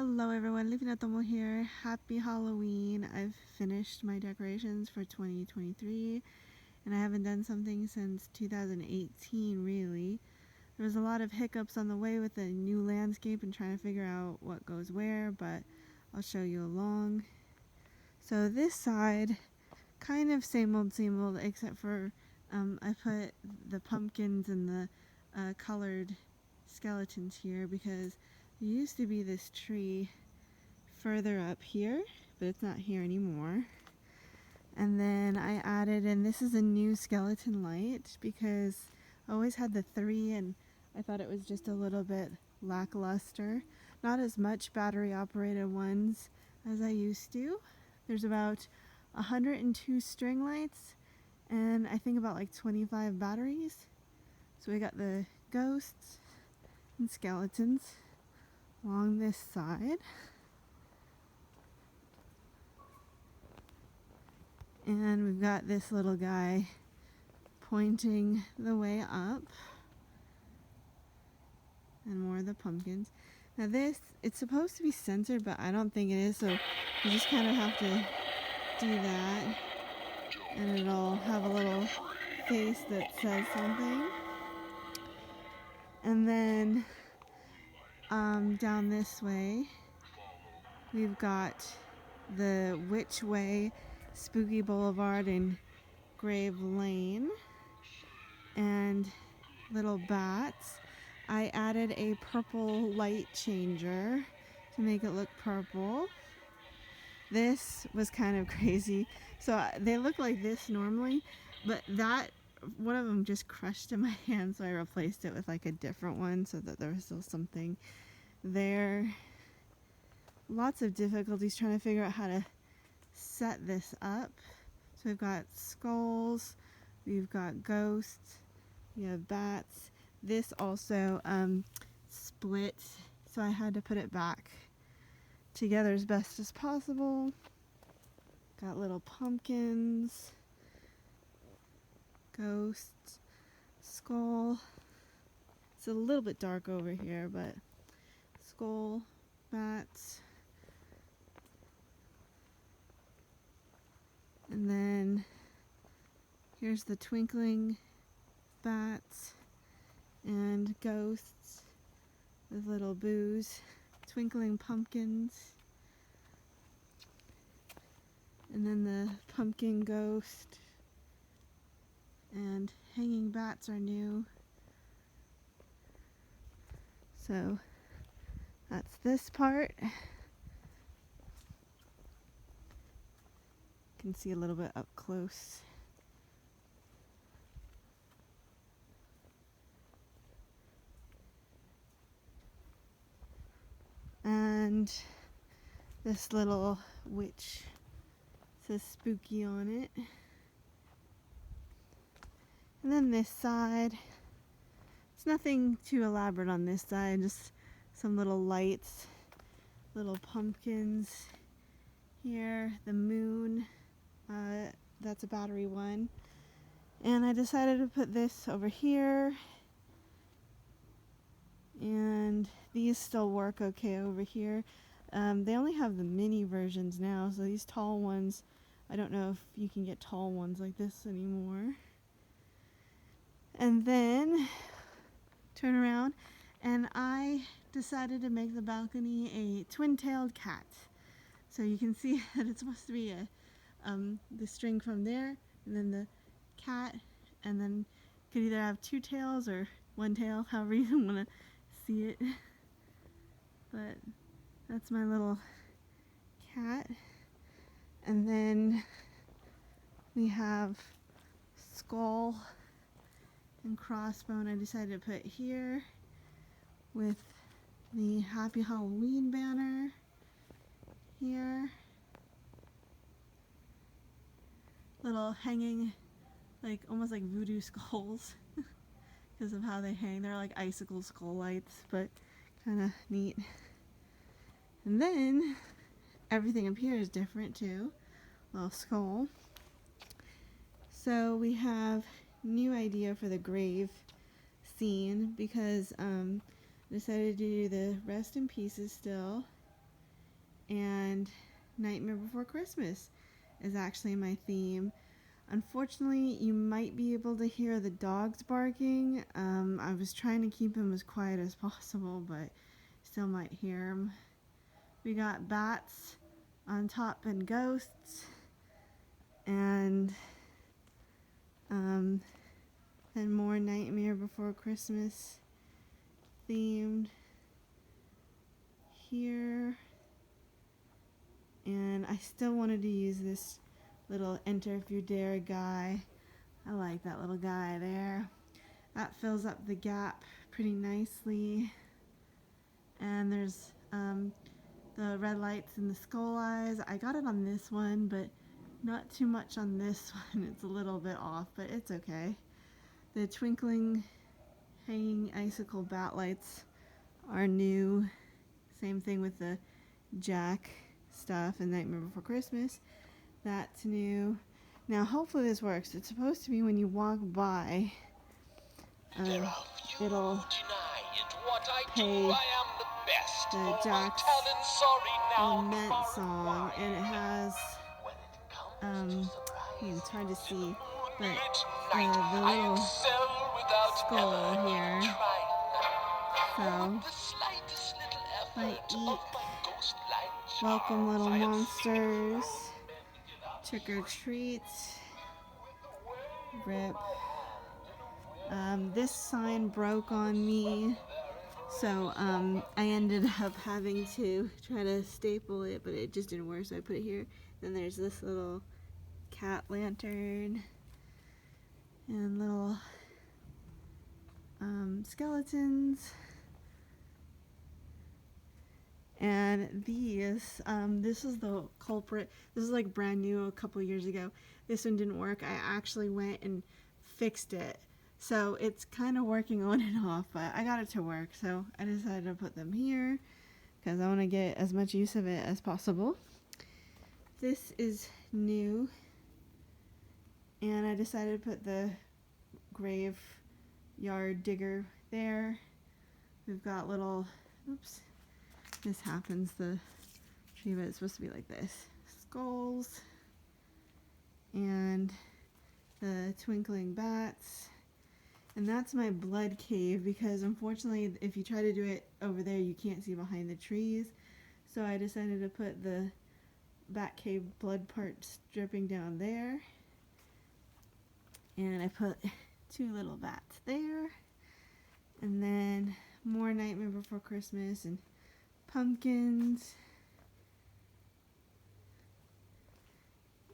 Hello everyone, Living Tomo here. Happy Halloween. I've finished my decorations for 2023 and I haven't done something since 2018 really. There was a lot of hiccups on the way with the new landscape and trying to figure out what goes where, but I'll show you along. So this side, kind of same old except for I put the pumpkins and the colored skeletons here because there used to be this tree further up here, but it's not here anymore. And then I added, and this is a new skeleton light because I always had the 3 and I thought it was just a little bit lackluster. Not as much battery operated ones as I used to. There's about 102 string lights and I think about like 25 batteries. So we got the ghosts and skeletons along this side. And we've got this little guy pointing the way up. And more of the pumpkins. Now this, it's supposed to be censored, but I don't think it is, so you just kind of have to do that. And it'll have a little face that says something. And then down this way, we've got the Which Way, Spooky Boulevard, and Grave Lane, and little bats. I added a purple light changer to make it look purple. This was kind of crazy. So they look like this normally, but that one of them just crushed in my hand, so I replaced it with like a different one so that there was still something there. Lots of difficulties trying to figure out how to set this up. So we've got skulls, we've got ghosts, we have bats. This also split, so I had to put it back together as best as possible. Got little pumpkins, ghosts, skull. It's a little bit dark over here, but skull, bats. And then here's the twinkling bats and ghosts with little boos, twinkling pumpkins, and then the pumpkin ghost, and hanging bats are new. So that's this part. You can see a little bit up close. And this little witch says spooky on it. And then this side, it's nothing too elaborate on this side, just some little lights, little pumpkins here, the moon, that's a battery one. And I decided to put this over here. And these still work okay over here. They only have the mini versions now, so these tall ones, I don't know if you can get tall ones like this anymore. And then turn around, and I decided to make the balcony a twin-tailed cat. So you can see that it's supposed to be the string from there, and then the cat, and then you could either have 2 tails or 1 tail, however you want to see it. But that's my little cat. And then we have skull and crossbone I decided to put here with the Happy Halloween banner here. Little hanging, like almost like voodoo skulls because of how they hang. They're like icicle skull lights, but kind of neat. And then everything up here is different too. Little skull. So we have new idea for the grave scene because I decided to do the rest in pieces still. and Nightmare Before Christmas is actually my theme. Unfortunately, you might be able to hear the dogs barking. I was trying to keep them as quiet as possible, but still might hear them. We got bats on top and ghosts, and more Nightmare Before Christmas themed here. And I still wanted to use this little Enter If You Dare guy. I like that little guy there. That fills up the gap pretty nicely. And there's the red lights and the skull eyes. I got it on this one, but not too much on this one. It's a little bit off, but it's okay. The twinkling hanging icicle bat lights are new. Same thing with the Jack stuff and Nightmare Before Christmas. That's new. Now hopefully this works. It's supposed to be when you walk by, it'll play the Jack's Lament song, and it has it's hard to see, but the little skull here. So might eat welcome little monsters, trick or treat, rip. This sign broke on me, so I ended up having to try to staple it, but it just didn't work, so I put it here. Then there's this little cat lantern and little skeletons. And these, this is the culprit. This is like brand new a couple years ago. This one didn't work. I actually went and fixed it. So it's kind of working on and off, but I got it to work. So I decided to put them here because I want to get as much use of it as possible. This is new. And I decided to put the graveyard digger there. We've got little, oops. This happens, the tree, but it's supposed to be like this. Skulls and the twinkling bats. And that's my blood cave, because unfortunately if you try to do it over there you can't see behind the trees. So I decided to put the bat cave blood parts dripping down there. And I put 2 little bats there. And then more Nightmare Before Christmas and pumpkins,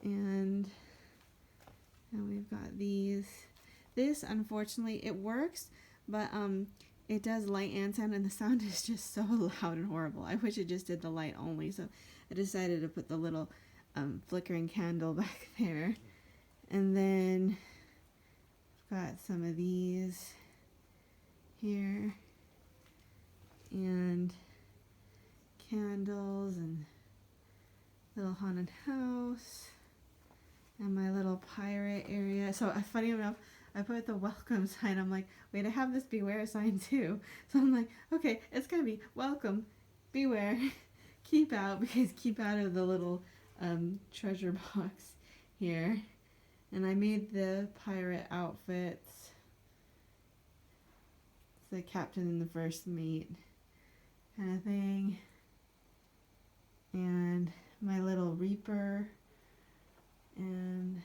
and we've got these. This, unfortunately, it works, but it does light and sound, and the sound is just so loud and horrible. I wish it just did the light only, so I decided to put the little flickering candle back there. And then I've got some of these here, and candles and little haunted house and my little pirate area. So funny enough, I put the welcome sign. I'm like, wait, I have this beware sign too. So I'm like, okay, it's gonna be welcome, beware, keep out, because keep out of the little treasure box here. And I made the pirate outfits. It's the captain and the first mate kind of thing. And my little reaper, and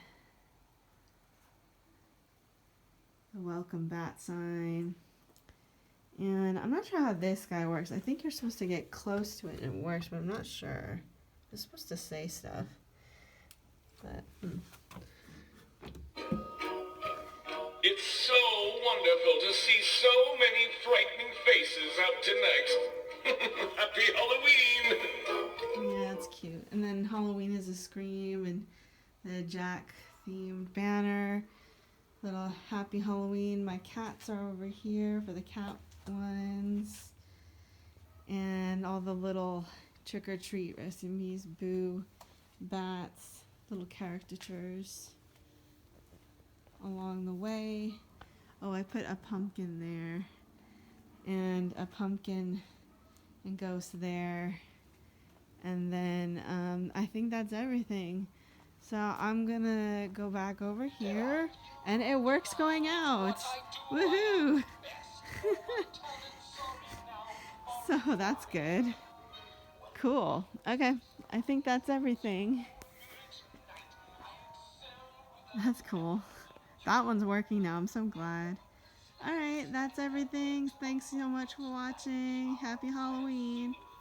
the welcome bat sign. And I'm not sure how this guy works. I think you're supposed to get close to it and it works, but I'm not sure. It's supposed to say stuff, but It's so wonderful to see so many frightening faces out tonight. Happy Halloween! yeah, it's cute. And then Halloween is a Scream, and the Jack themed banner. Little Happy Halloween. My cats are over here for the cat ones. And all the little trick-or-treat rest in peace Boo bats, little caricatures along the way. Oh, I put a pumpkin there, and a pumpkin and ghost there, And then I think that's everything. So I'm gonna go back over here, and it works going out. Woohoo! So that's good. Cool. Okay, I think that's everything. That's cool. That one's working now. I'm so glad. Alright, that's everything. Thanks so much for watching. Happy Halloween.